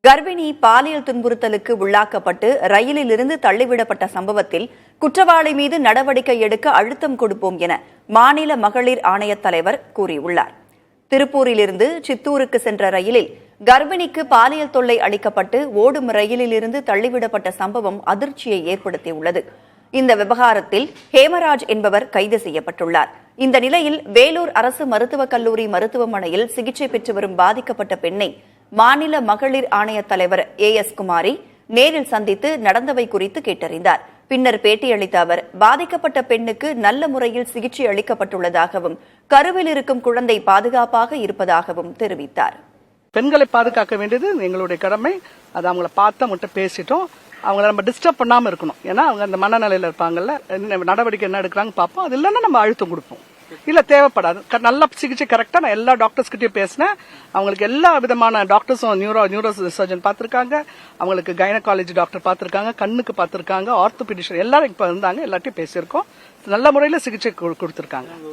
கர்ப்பிணி பாலியல் துன்புறுத்தலுக்கு உள்ளாக்கப்பட்டு ரயிலில் இருந்து தள்ளிவிடப்பட்ட சம்பவத்தில் குற்றவாளி மீது நடவடிக்கை எடுக்க அழுத்தம் கொடுப்போம் என மாநில மகளிர் ஆணைய தலைவர் கூறியுள்ளார். திருப்பூரிலிருந்து சித்தூருக்கு சென்ற ரயிலில் கர்ப்பிணிக்கு பாலியல் தொல்லை அளிக்கப்பட்டு ஓடும் ரயிலில் இருந்து தள்ளிவிடப்பட்ட சம்பவம் அதிர்ச்சியை ஏற்படுத்தியுள்ளது. இந்த விவகாரத்தில் ஹேமராஜ் என்பவர் கைது செய்யப்பட்டுள்ளார். இந்த நிலையில் வேலூர் அரசு மருத்துவக் கல்லூரி மருத்துவமனையில் சிகிச்சை பெற்று வரும் பாதிக்கப்பட்ட பெண்ணை மாநில மகளிர் ஆணைய தலைவர் AS குமாரி நேரில் சந்தித்து நடந்தவை குறித்து கேட்டறிந்தார். பின்னர் பேட்டியளித்த அவர், பாதிக்கப்பட்ட பெண்ணுக்கு நல்ல முறையில் சிகிச்சை அளிக்கப்பட்டுள்ளதாகவும் கருவில் இருக்கும் குழந்தை பாதுகாப்பாக இருப்பதாகவும் தெரிவித்தார். பெண்களை பாதுகாக்க வேண்டியது எங்களுடைய கடமை. அது அவங்கள பார்த்து மட்டும் பேசிட்டோம். அவங்கள நம்ம டிஸ்டர்ப் பண்ணாம இருக்கணும். ஏன்னா அவங்க அந்த மனநிலையில இருப்பாங்கல்ல, நடவடிக்கை என்ன எடுக்கிறாங்க பார்ப்போம். அது இல்லைன்னா நம்ம அழுத்தம் கொடுப்போம். இல்ல தேவைப்படாது. நல்ல சிகிச்சை கரெக்டா நான் எல்லா டாக்டர்ஸ் கிட்டயும் பேசினேன். அவங்களுக்கு எல்லா விதமான டாக்டர்ஸும் நியூரோ சர்ஜன் பார்த்திருக்காங்க, அவங்களுக்கு கைனகாலஜி டாக்டர் பார்த்திருக்காங்க, கண்ணுக்கு பார்த்திருக்காங்க, ஆர்த்தோபெடிஷியன் எல்லாரும் இப்ப இருந்தாங்க. எல்லாத்தையும் பேசியிருக்கோம். நல்ல முறையில சிகிச்சை கொடுத்திருக்காங்க.